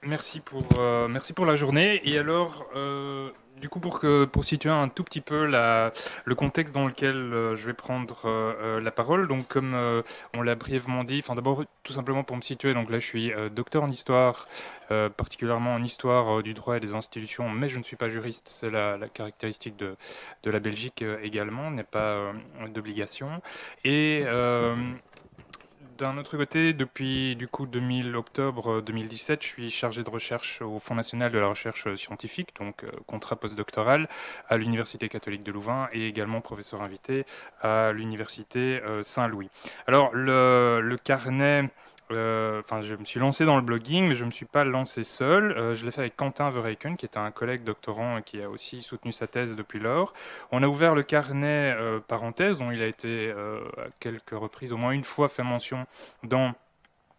Merci pour la journée. Et alors, du coup, pour situer un tout petit peu le contexte dans lequel je vais prendre la parole, donc comme on l'a brièvement dit, enfin d'abord tout simplement pour me situer, donc là je suis docteur en histoire, particulièrement en histoire du droit et des institutions, mais je ne suis pas juriste, c'est la caractéristique de la Belgique également, n'est pas d'obligation. Et d'un autre côté, depuis du coup octobre 2017, je suis chargé de recherche au Fonds national de la recherche scientifique, donc contrat postdoctoral à l'Université catholique de Louvain et également professeur invité à l'Université Saint-Louis. Alors le carnet, enfin je me suis lancé dans le blogging, mais je ne me suis pas lancé seul. Je l'ai fait avec Quentin Verheyken, qui est un collègue doctorant qui a aussi soutenu sa thèse depuis lors. On a ouvert le carnet parenthèse, dont il a été à quelques reprises, au moins une fois fait mention dans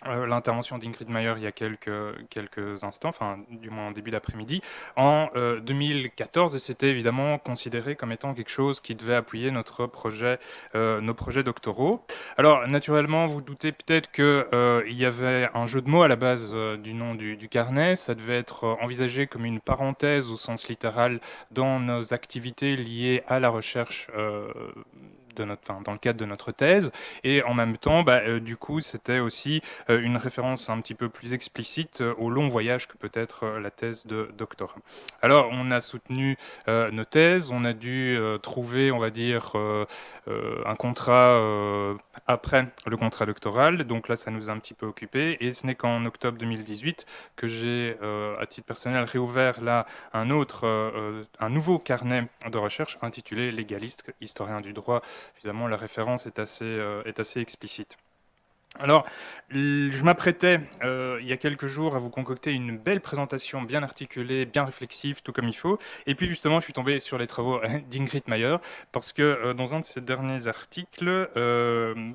l'intervention d'Ingrid Mayer il y a quelques instants, enfin du moins en début d'après-midi, en 2014, et c'était évidemment considéré comme étant quelque chose qui devait appuyer nos projets doctoraux. Alors naturellement, vous doutez peut-être qu'il y avait un jeu de mots à la base du nom du carnet, ça devait être envisagé comme une parenthèse au sens littéral dans nos activités liées à la recherche enfin, dans le cadre de notre thèse, et en même temps, du coup, c'était aussi une référence un petit peu plus explicite au long voyage que peut être la thèse de doctorat. Alors, on a soutenu nos thèses, on a dû trouver, on va dire, un contrat après le contrat doctoral, donc là, ça nous a un petit peu occupé, et ce n'est qu'en octobre 2018 que j'ai, à titre personnel, réouvert là un nouveau carnet de recherche intitulé Légaliste, historien du droit. Évidemment, la référence est assez explicite. Alors, je m'apprêtais il y a quelques jours à vous concocter une belle présentation bien articulée, bien réflexive, tout comme il faut. Et puis justement, je suis tombé sur les travaux d'Ingrid Mayer, parce que dans un de ses derniers articles,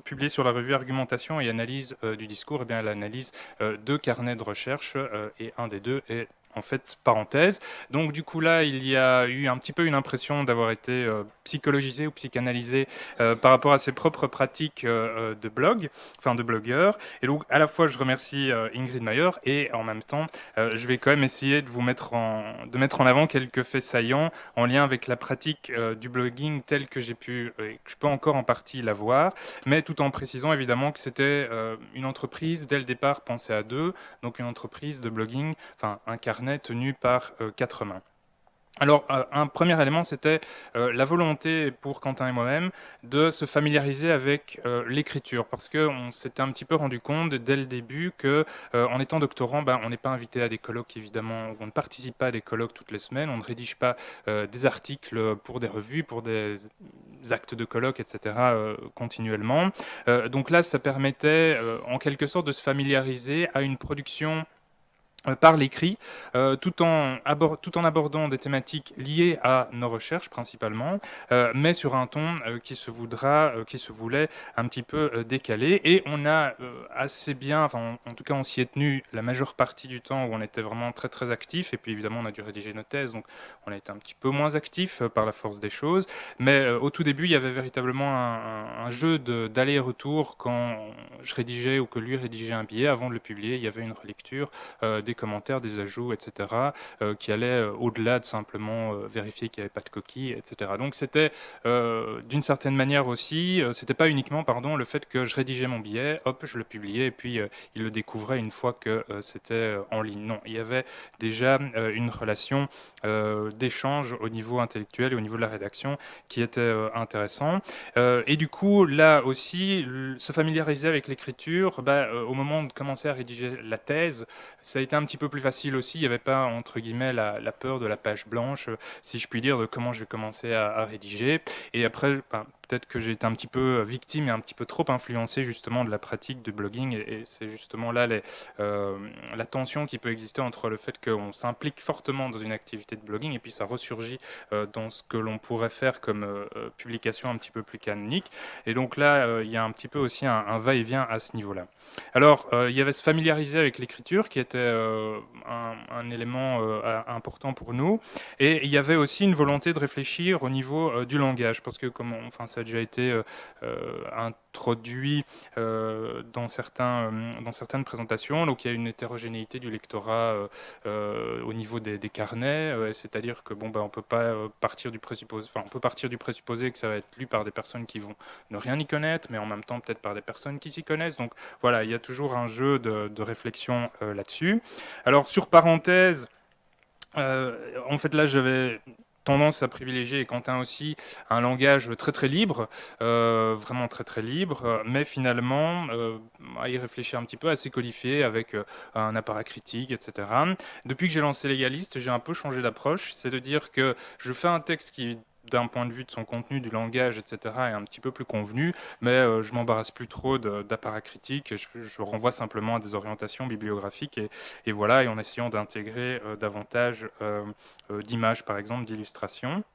publié sur la revue Argumentation et Analyse du discours, eh bien, elle analyse deux carnets de recherche, et un des deux est en fait parenthèse. Donc du coup là, il y a eu un petit peu une impression d'avoir été psychologisé ou psychanalysé par rapport à ses propres pratiques de blog, enfin de blogueur. Et donc, à la fois, je remercie Ingrid Mayer et en même temps, je vais quand même essayer de mettre en avant quelques faits saillants en lien avec la pratique du blogging tel que que je peux encore en partie la voir, mais tout en précisant évidemment que c'était une entreprise dès le départ pensée à deux, donc une entreprise de blogging, enfin un carnet tenu par quatre mains. Alors, un premier élément, c'était la volonté pour Quentin et moi-même de se familiariser avec l'écriture, parce qu'on s'était un petit peu rendu compte dès le début que, en étant doctorant, on n'est pas invité à des colloques, évidemment, on ne participe pas à des colloques toutes les semaines, on ne rédige pas des articles pour des revues, pour des actes de colloques, etc., continuellement. Donc là, ça permettait, en quelque sorte, de se familiariser à une production par l'écrit, tout en abordant des thématiques liées à nos recherches principalement, mais sur un ton qui se voulait un petit peu décalé. Et on a assez bien, enfin en tout cas on s'y est tenu la majeure partie du temps où on était vraiment très très actif. Et puis évidemment on a dû rédiger nos thèses, donc on a été un petit peu moins actif par la force des choses. Mais au tout début il y avait véritablement un jeu d'aller-retour quand je rédigeais ou que lui rédigeait un billet. Avant de le publier, il y avait une relecture, des commentaires, des ajouts, etc., qui allaient au-delà de simplement vérifier qu'il n'y avait pas de coquilles, etc. Donc c'était d'une certaine manière aussi, c'était pas uniquement, pardon, le fait que je rédigeais mon billet, hop, je le publiais et puis il le découvrait une fois que c'était en ligne. Non, il y avait déjà une relation d'échange au niveau intellectuel et au niveau de la rédaction qui était intéressant. Et du coup, là aussi, se familiariser avec l'écriture, au moment de commencer à rédiger la thèse, ça a été un petit peu plus facile aussi. Il n'y avait pas, entre guillemets, la peur de la page blanche, si je puis dire, de comment je vais commencer à rédiger. Et après, peut-être que j'ai été un petit peu victime et un petit peu trop influencé justement de la pratique du blogging. Et c'est justement là la tension qui peut exister entre le fait qu'on s'implique fortement dans une activité de blogging et puis ça ressurgit dans ce que l'on pourrait faire comme publication un petit peu plus canonique. Et donc là, il y a un petit peu aussi un va-et-vient à ce niveau-là. Alors, il y avait se familiariser avec l'écriture qui était un élément important pour nous. Et il y avait aussi une volonté de réfléchir au niveau du langage, parce que comme enfin, ça a déjà été introduit dans certaines présentations. Donc il y a une hétérogénéité du lectorat au niveau des carnets, c'est-à-dire que bon, on peut pas partir du présupposé, enfin on peut partir du présupposé que ça va être lu par des personnes qui vont ne rien y connaître, mais en même temps peut-être par des personnes qui s'y connaissent. Donc voilà, il y a toujours un jeu de réflexion là-dessus. Alors sur parenthèse, en fait là j'avais tendance à privilégier, et Quentin aussi, un langage très très libre, vraiment très très libre, mais finalement à y réfléchir un petit peu, assez codifié avec un appareil critique, etc. Depuis que j'ai lancé Légaliste, j'ai un peu changé d'approche, c'est de dire que je fais un texte qui d'un point de vue de son contenu, du langage, etc., est un petit peu plus convenu, mais je m'embarrasse plus trop d'apparat critique, je renvoie simplement à des orientations bibliographiques, et voilà, et en essayant d'intégrer davantage d'images, par exemple, d'illustrations.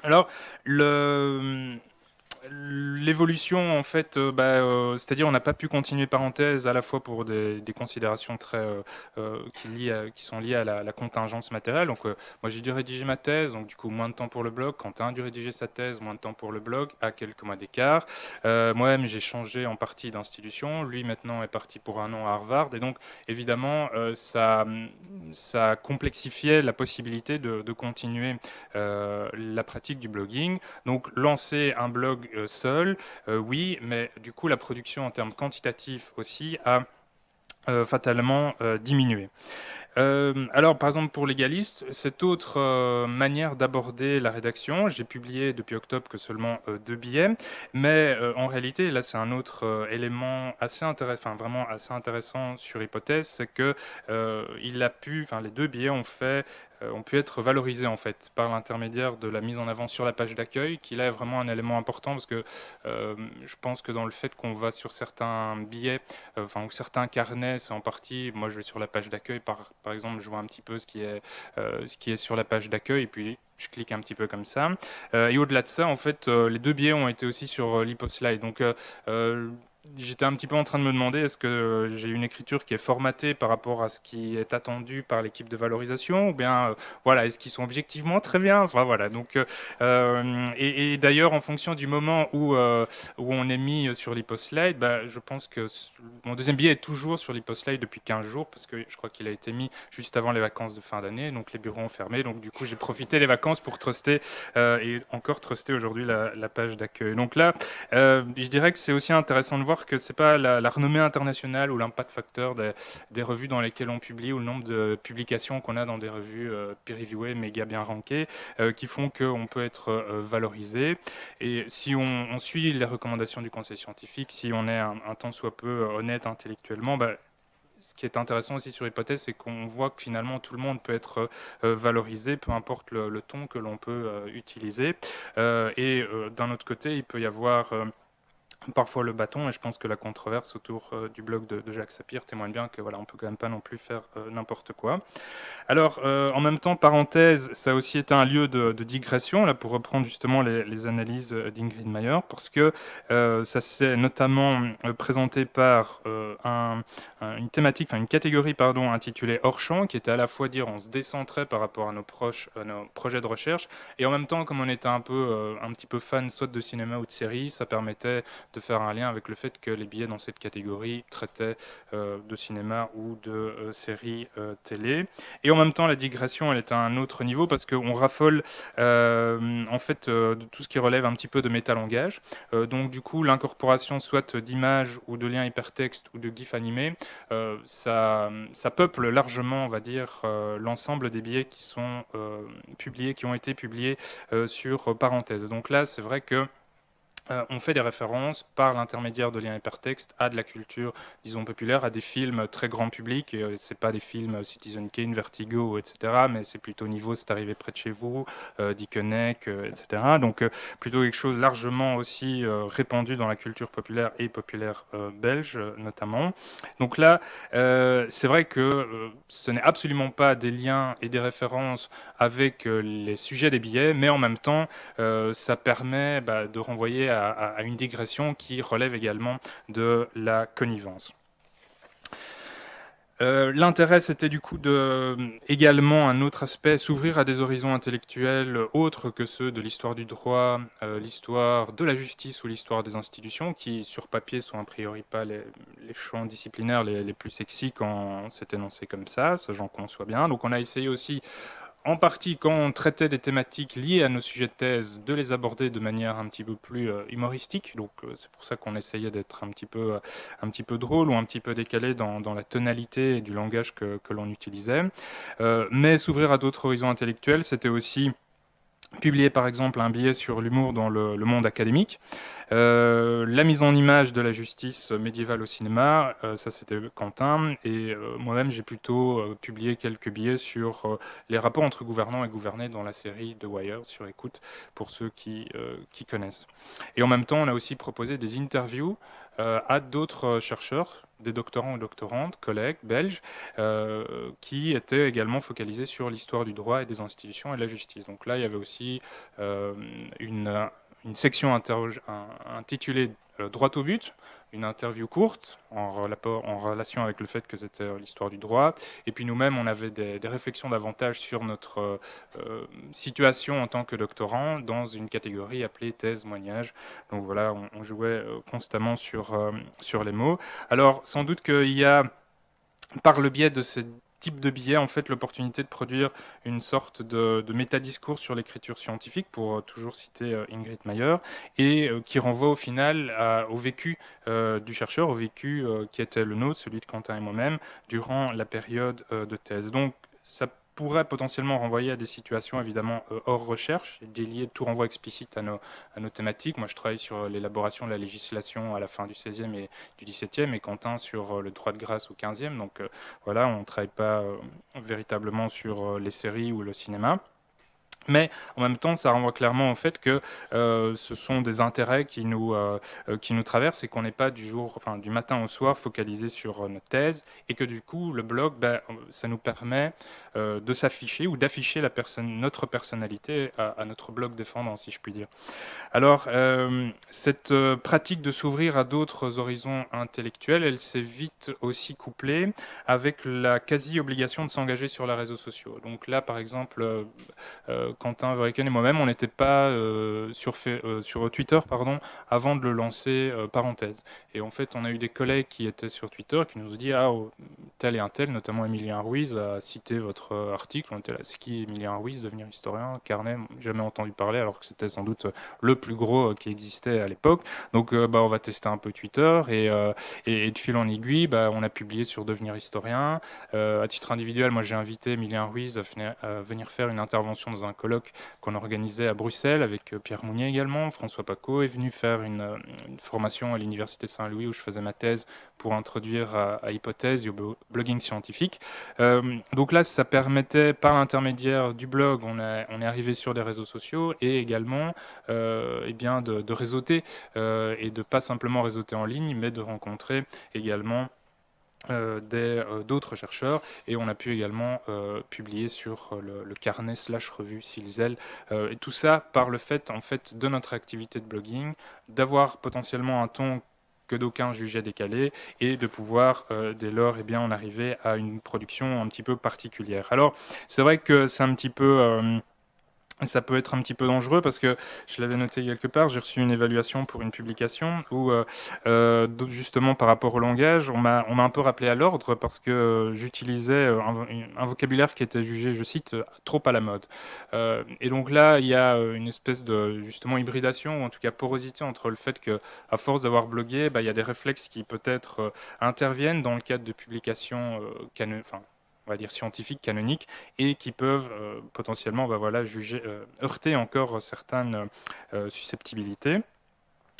Alors, l'évolution, en fait, c'est-à-dire on n'a pas pu continuer parenthèse à la fois pour des considérations très qui sont liées à la contingence matérielle. Donc, moi j'ai dû rédiger ma thèse, donc du coup moins de temps pour le blog. Quentin a dû rédiger sa thèse, moins de temps pour le blog, à quelques mois d'écart. Moi-même j'ai changé en partie d'institution. Lui maintenant est parti pour un an à Harvard, et donc évidemment ça complexifiait la possibilité de continuer la pratique du blogging. Donc lancer un blog seul, oui, mais du coup la production en termes quantitatifs aussi a fatalement diminué. Alors, par exemple, pour Légaliste, cette autre manière d'aborder la rédaction, j'ai publié depuis octobre que seulement 2 billets, mais en réalité, là, c'est un autre élément assez intéressant, enfin vraiment assez intéressant sur Hypothèse, c'est que les 2 billets ont pu être valorisés en fait par l'intermédiaire de la mise en avant sur la page d'accueil, qui là est vraiment un élément important parce que je pense que dans le fait qu'on va sur certains billets, ou certains carnets, c'est en partie, moi je vais sur la page d'accueil par exemple, je vois un petit peu ce qui est sur la page d'accueil, et puis je clique un petit peu comme ça. Et au-delà de ça, en fait, les 2 billets ont été aussi sur l'Hyposlide. Donc, j'étais un petit peu en train de me demander, est-ce que j'ai une écriture qui est formatée par rapport à ce qui est attendu par l'équipe de valorisation, ou bien, voilà, est-ce qu'ils sont objectivement très bien? Enfin, voilà. Donc, et d'ailleurs, en fonction du moment où on est mis sur l'Hyposlide, je pense que mon deuxième billet est toujours sur l'Hyposlide depuis 15 jours, parce que je crois qu'il a été mis juste avant les vacances de fin d'année, donc les bureaux ont fermé. Donc, du coup, j'ai profité des vacances pour truster et encore truster aujourd'hui la page d'accueil. Donc là, je dirais que c'est aussi intéressant de voir que c'est pas la renommée internationale ou l'impact facteur des revues dans lesquelles on publie, ou le nombre de publications qu'on a dans des revues peer-reviewées, méga bien rankées, qui font qu'on peut être valorisé. Et si on suit les recommandations du conseil scientifique, si on est un tant soit peu honnête intellectuellement, ce qui est intéressant aussi sur Hypothèse, c'est qu'on voit que finalement tout le monde peut être valorisé, peu importe le ton que l'on peut utiliser. Et d'un autre côté, il peut y avoir parfois le bâton, et je pense que la controverse autour du blog de Jacques Sapir témoigne bien que voilà, on peut quand même pas non plus faire n'importe quoi. Alors, en même temps, parenthèse, ça a aussi été un lieu de digression, là, pour reprendre justement les analyses d'Ingrid Mayer, parce que ça s'est notamment présenté par une thématique, enfin une catégorie, pardon, intitulée Hors-champ, qui était à la fois dire on se décentrait par rapport à nos projets de recherche, et en même temps, comme on était un petit peu fan soit de cinéma ou de série, ça permettait de faire un lien avec le fait que les billets dans cette catégorie traitaient de cinéma ou de séries télé. Et en même temps, la digression, elle est à un autre niveau parce qu'on raffole en fait de tout ce qui relève un petit peu de métalangage. Donc du coup, l'incorporation soit d'images ou de liens hypertextes ou de gifs animés, ça peuple largement, on va dire, l'ensemble des billets qui sont publiés, qui ont été publiés sur parenthèse. Donc là, c'est vrai que on fait des références par l'intermédiaire de liens hypertextes à de la culture, disons, populaire, à des films très grand public. C'est pas des films Citizen Kane, Vertigo, etc., mais c'est plutôt niveau C'est arrivé près de chez vous, Dickeneck, etc. Donc plutôt quelque chose largement aussi répandu dans la culture populaire et populaire belge notamment. Donc là, c'est vrai que ce n'est absolument pas des liens et des références avec les sujets des billets, mais en même temps, ça permet de renvoyer à une digression qui relève également de la connivence. L'intérêt, c'était du coup également un autre aspect, s'ouvrir à des horizons intellectuels autres que ceux de l'histoire du droit, l'histoire de la justice ou l'histoire des institutions, qui sur papier sont a priori pas les champs disciplinaires les plus sexy quand c'est énoncé comme ça j'en conçois bien. Donc on a essayé aussi en partie quand on traitait des thématiques liées à nos sujets de thèse, de les aborder de manière un petit peu plus humoristique. Donc c'est pour ça qu'on essayait d'être un petit peu drôle ou un petit peu décalé dans la tonalité du langage que l'on utilisait. Mais s'ouvrir à d'autres horizons intellectuels, c'était aussi publier par exemple un billet sur l'humour dans le monde académique. La mise en image de la justice médiévale au cinéma, ça c'était Quentin, et moi-même j'ai plutôt publié quelques billets sur les rapports entre gouvernants et gouvernés dans la série The Wire sur écoute, pour ceux qui connaissent. Et en même temps, on a aussi proposé des interviews à d'autres chercheurs, des doctorants ou doctorantes, collègues belges, qui étaient également focalisés sur l'histoire du droit et des institutions et de la justice. Donc là, il y avait aussi euh, une section intitulée Droit au but, une interview courte en relation avec le fait que c'était l'histoire du droit. Et puis nous-mêmes, on avait des réflexions davantage sur notre situation en tant que doctorant dans une catégorie appelée thèse-moignage. Donc voilà, on jouait constamment sur les mots. Alors sans doute qu'il y a par le biais de ce type de biais, en fait, l'opportunité de produire une sorte de métadiscours sur l'écriture scientifique, pour toujours citer Ingrid Mayer, et qui renvoie au final au vécu du chercheur, au vécu qui était le nôtre, celui de Quentin et moi-même, durant la période de thèse. Donc, ça pourrait potentiellement renvoyer à des situations évidemment hors recherche, déliées, tout renvoi explicite à nos thématiques. Moi, je travaille sur l'élaboration de la législation à la fin du XVIe et du XVIIe, et Quentin sur le droit de grâce au XVe. Donc voilà, on ne travaille pas véritablement sur les séries ou le cinéma. Mais en même temps, ça renvoie clairement au fait que ce sont des intérêts qui nous traversent et qu'on n'est pas du matin au soir focalisé sur notre thèse, et que du coup, le blog, ça nous permet de s'afficher ou d'afficher notre personnalité à notre blog défendant, si je puis dire. Alors, cette pratique de s'ouvrir à d'autres horizons intellectuels, elle s'est vite aussi couplée avec la quasi-obligation de s'engager sur les réseaux sociaux. Donc là, par exemple, Quentin Verreken et moi-même, on n'était pas sur Twitter, pardon, avant de le lancer, parenthèse. Et en fait, on a eu des collègues qui étaient sur Twitter qui nous ont dit, ah, oh, tel et un tel, notamment Emilien Ruiz, a cité votre article. On était là, c'est qui Emilien Ruiz, devenir historien, Carnet, jamais entendu parler, alors que c'était sans doute le plus gros qui existait à l'époque. Donc, on va tester un peu Twitter, et de fil en aiguille, on a publié sur Devenir historien. À titre individuel, moi j'ai invité Emilien Ruiz à venir faire une intervention dans un colloque qu'on organisait à Bruxelles avec Pierre Mounier également. François Paco est venu faire une formation à l'Université Saint-Louis où je faisais ma thèse pour introduire à Hypothèse et au blogging scientifique. Donc là, ça permettait, par l'intermédiaire du blog, on est arrivé sur les réseaux sociaux, et également de réseauter, et de pas simplement réseauter en ligne, mais de rencontrer également d'autres chercheurs, et on a pu également publier sur le carnet / revue Silzel, et tout ça par le fait en fait de notre activité de blogging, d'avoir potentiellement un ton que d'aucuns jugeaient décalé, et de pouvoir dès lors en arriver à une production un petit peu particulière. Alors c'est vrai que c'est un petit peu ça peut être un petit peu dangereux, parce que je l'avais noté quelque part, j'ai reçu une évaluation pour une publication où justement par rapport au langage, on m'a un peu rappelé à l'ordre, parce que j'utilisais un vocabulaire qui était jugé, je cite, trop à la mode. Et donc là, il y a une espèce de justement hybridation, ou en tout cas porosité, entre le fait que, à force d'avoir blogué, il y a des réflexes qui peut-être interviennent dans le cadre de publications on va dire scientifiques, canoniques, et qui peuvent potentiellement juger, heurter encore certaines susceptibilités.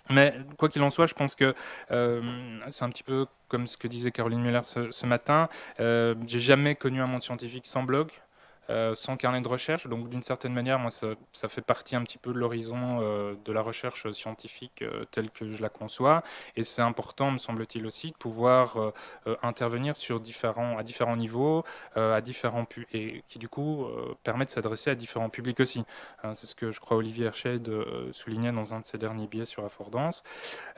Mais quoi qu'il en soit, je pense que c'est un petit peu comme ce que disait Caroline Muller ce matin. J'ai jamais connu un monde scientifique sans blog. sans carnet de recherche. Donc d'une certaine manière, moi, ça fait partie un petit peu de l'horizon de la recherche scientifique telle que je la conçois. Et c'est important, me semble-t-il aussi, de pouvoir intervenir sur à différents niveaux, et qui du coup permet de s'adresser à différents publics aussi. C'est ce que je crois Olivier Hersched soulignait dans un de ses derniers billets sur Affordance.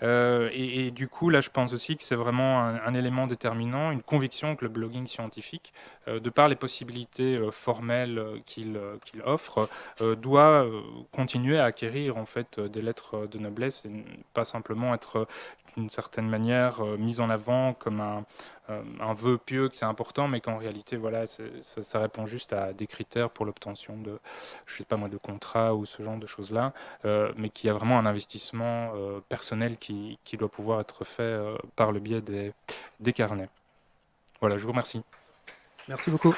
Et du coup, là, je pense aussi que c'est vraiment un élément déterminant, une conviction que le blogging scientifique, de par les possibilités formelles qu'il offre, doit continuer à acquérir en fait des lettres de noblesse et pas simplement être d'une certaine manière mise en avant comme un vœu pieux que c'est important, mais qu'en réalité, voilà, ça répond juste à des critères pour l'obtention de, je sais pas moi, de contrats ou ce genre de choses-là, mais qu'il y a vraiment un investissement personnel qui doit pouvoir être fait par le biais des carnets. Voilà, je vous remercie. Merci beaucoup.